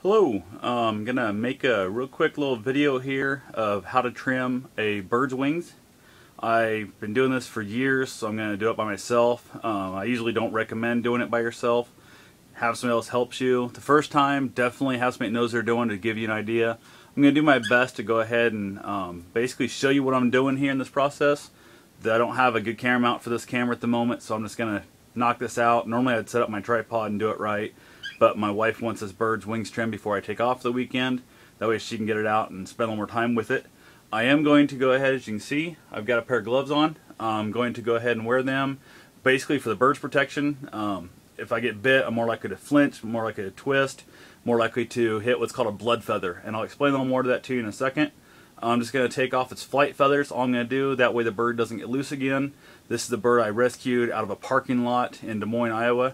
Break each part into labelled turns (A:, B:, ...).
A: Hello, I'm gonna make a real quick little video here of how to trim a bird's wings. I've been doing this for years, so I'm gonna do it by myself. I usually don't recommend doing it by yourself. Have somebody else help you. The first time, definitely have somebody that knows what they're doing to give you an idea. I'm gonna do my best to go ahead and basically show you what I'm doing here in this process. I don't have a good camera mount for this camera at the moment, so I'm just gonna knock this out. Normally I'd set up my tripod and do it right, but my wife wants this bird's wings trimmed before I take off for the weekend. That way she can get it out and spend a little more time with it. I am going to go ahead, as you can see, I've got a pair of gloves on. I'm going to go ahead and wear them basically for the bird's protection. If I get bit, I'm more likely to flinch, more likely to twist, more likely to hit what's called a blood feather. And I'll explain a little more to that to you in a second. I'm just going to take off its flight feathers, all I'm going to do, that way the bird doesn't get loose again. This is the bird I rescued out of a parking lot in Des Moines, Iowa.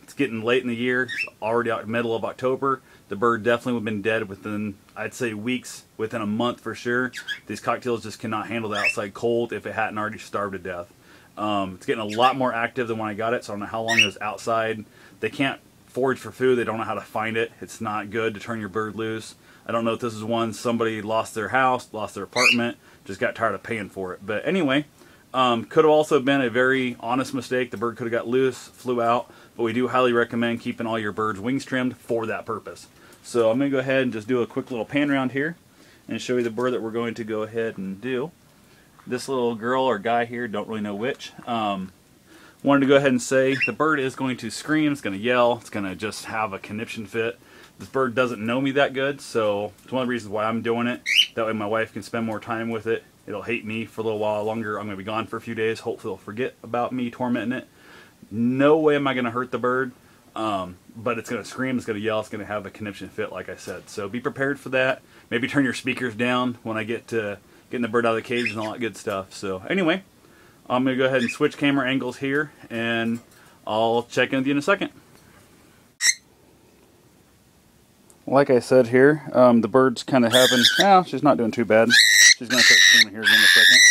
A: It's getting late in the year, it's already out middle of October. The bird definitely would have been dead within, I'd say, weeks, within a month for sure. These cocktails just cannot handle the outside cold if it hadn't already starved to death. It's getting a lot more active than when I got it, so I don't know how long it was outside. They can't forage for food, they don't know how to find it. It's not good to turn your bird loose. I don't know if this is one somebody lost their house, lost their apartment, just got tired of paying for it. But anyway, could have also been a very honest mistake. The bird could have got loose, flew out, but we do highly recommend keeping all your bird's wings trimmed for that purpose. So I'm going to go ahead and just do a quick little pan around here and show you the bird that we're going to go ahead and do. This little girl or guy here, don't really know which, wanted to go ahead and say the bird is going to scream, it's going to yell, it's going to just have a conniption fit. This bird doesn't know me that good, so it's one of the reasons why I'm doing it. That way my wife can spend more time with it. It'll hate me for a little while longer. I'm going to be gone for a few days. Hopefully it'll forget about me tormenting it. No way am I going to hurt the bird, but it's going to scream, it's going to yell, it's going to have a conniption fit like I said. So be prepared for that. Maybe turn your speakers down when I get to getting the bird out of the cage and all that good stuff. So anyway, I'm going to go ahead and switch camera angles here and I'll check in with you in a second. Like I said here, the bird's kind of having, she's not doing too bad. She's going to start screaming here again in a second.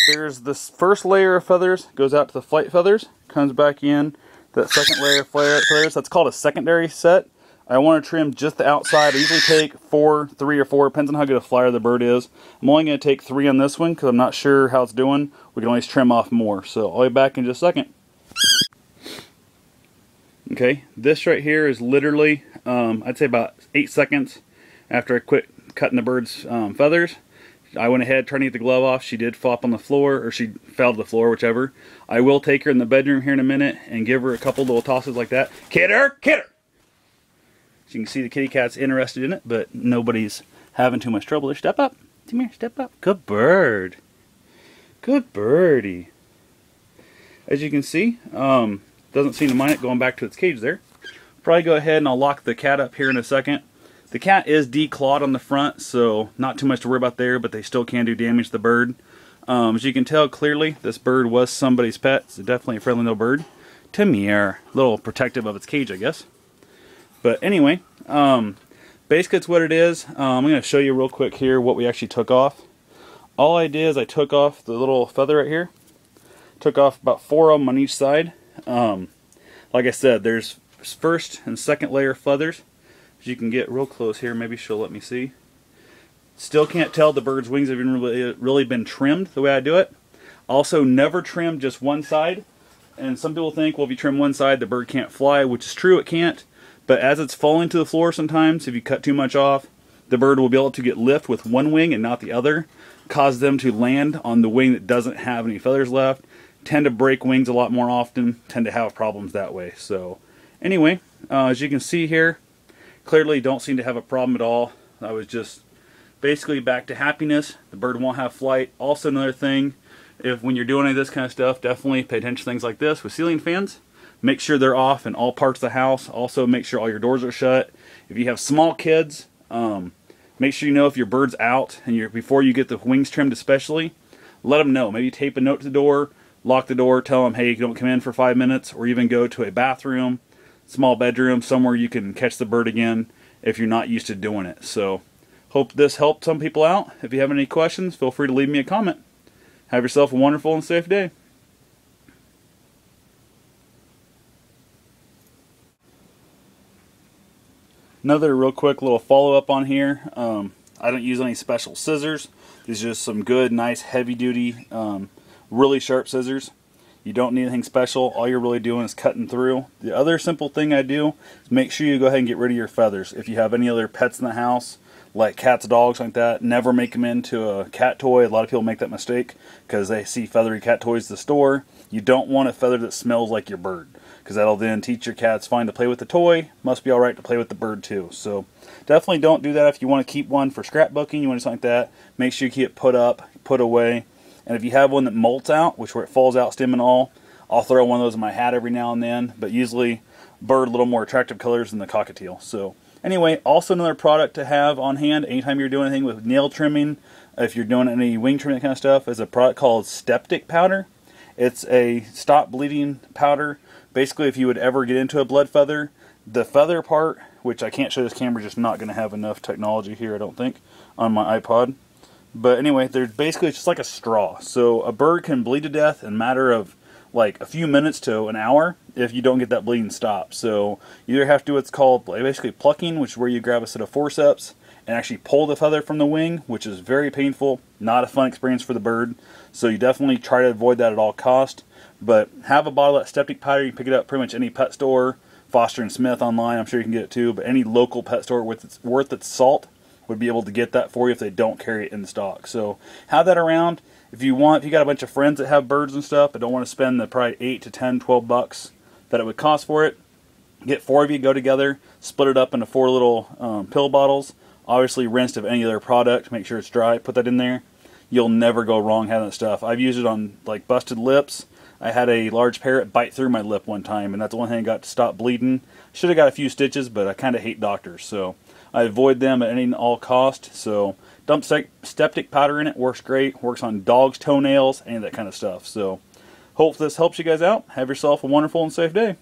A: There's this first layer of feathers, goes out to the flight feathers, comes back in. That second layer of feathers, that's called a secondary set. I want to trim just the outside. I usually take 3 or 4, depends on how good a flyer the bird is. I'm only going to take 3 on this one because I'm not sure how it's doing. We can always trim off more. So I'll be back in just a second. Okay, this right here is literally, I'd say about 8 seconds after I quit cutting the bird's feathers. I went ahead, trying to get the glove off. She did flop on the floor, or she fell to the floor, whichever. I will take her in the bedroom here in a minute and give her a couple little tosses like that. Kidder! Kidder! So you can see the kitty cat's interested in it, but nobody's having too much trouble. Step up. Come here, step up. Good bird. Good birdie. As you can see, doesn't seem to mind it going back to its cage there. Probably go ahead and I'll lock the cat up here in a second. The cat is declawed on the front, so not too much to worry about there, but they still can do damage to the bird. As you can tell clearly, this bird was somebody's pet. It's definitely a friendly little bird. To me, a little protective of its cage, I guess. But anyway, basically it's what it is. I'm going to show you real quick here what we actually took off. All I did is I took off the little feather right here. Took off about 4 of them on each side. Like I said, there's first and second layer of feathers. As you can get real close here, maybe she'll let me see. Still can't tell the bird's wings have really been trimmed the way I do it. Also, never trim just one side. And some people think, well, if you trim one side, the bird can't fly, which is true, it can't. But as it's falling to the floor sometimes, if you cut too much off, the bird will be able to get lift with one wing and not the other, cause them to land on the wing that doesn't have any feathers left, tend to break wings a lot more often, tend to have problems that way. So anyway, as you can see here, clearly don't seem to have a problem at all. I was just basically back to happiness. The bird won't have flight. Also another thing, when you're doing any of this kind of stuff, definitely pay attention to things like this with ceiling fans. Make sure they're off in all parts of the house. Also make sure all your doors are shut. If you have small kids, make sure you know if your bird's out and before you get the wings trimmed especially, let them know. Maybe tape a note to the door, lock the door, tell them, hey, you don't come in for 5 minutes, or even go to a bathroom, small bedroom, somewhere you can catch the bird again if you're not used to doing it. So hope this helped some people out. If you have any questions, feel free to leave me a comment. Have yourself a wonderful and safe day. Another real quick little follow-up on here. I don't use any special scissors. These are just some good, nice, heavy-duty, really sharp scissors. You don't need anything special. All you're really doing is cutting through. The other simple thing I do is make sure you go ahead and get rid of your feathers. If you have any other pets in the house, like cats, dogs, like that, never make them into a cat toy. A lot of people make that mistake because they see feathery cat toys at the store. You don't want a feather that smells like your bird, because that'll then teach your cats fine to play with the toy. Must be alright to play with the bird too. So definitely don't do that if you want to keep one for scrapbooking. You want to do something like that. Make sure you keep it put up, put away. And if you have one that molts out, which where it falls out stem and all, I'll throw one of those in my hat every now and then. But usually bird a little more attractive colors than the cockatiel. So anyway, also another product to have on hand anytime you're doing anything with nail trimming, if you're doing any wing trimming, that kind of stuff, is a product called Steptic powder. It's a stop bleeding powder. Basically, if you would ever get into a blood feather, the feather part, which I can't show this camera, just not going to have enough technology here, I don't think, on my iPod. But anyway, they're basically just like a straw. So a bird can bleed to death in a matter of like a few minutes to an hour if you don't get that bleeding stopped. So you either have to do what's called basically plucking, which is where you grab a set of forceps and actually pull the feather from the wing, which is very painful, not a fun experience for the bird. So you definitely try to avoid that at all cost. But have a bottle of that Steptic powder. You can pick it up pretty much any pet store, Foster and Smith online, I'm sure you can get it too. But any local pet store worth its salt would be able to get that for you if they don't carry it in stock. So have that around. If you want, if you got a bunch of friends that have birds and stuff but don't want to spend the probably 8 to 10, 12 bucks that it would cost for it, get 4 of you, go together, split it up into 4 little pill bottles, obviously rinsed of any other product, make sure it's dry, put that in there. You'll never go wrong having that stuff. I've used it on like busted lips. I had a large parrot bite through my lip one time, and that's the one thing I got to stop bleeding. Should have got a few stitches, but I kind of hate doctors, so I avoid them at any and all cost. So dump Steptic powder in it, works great. Works on dogs' toenails, any of that kind of stuff. So hope this helps you guys out. Have yourself a wonderful and safe day.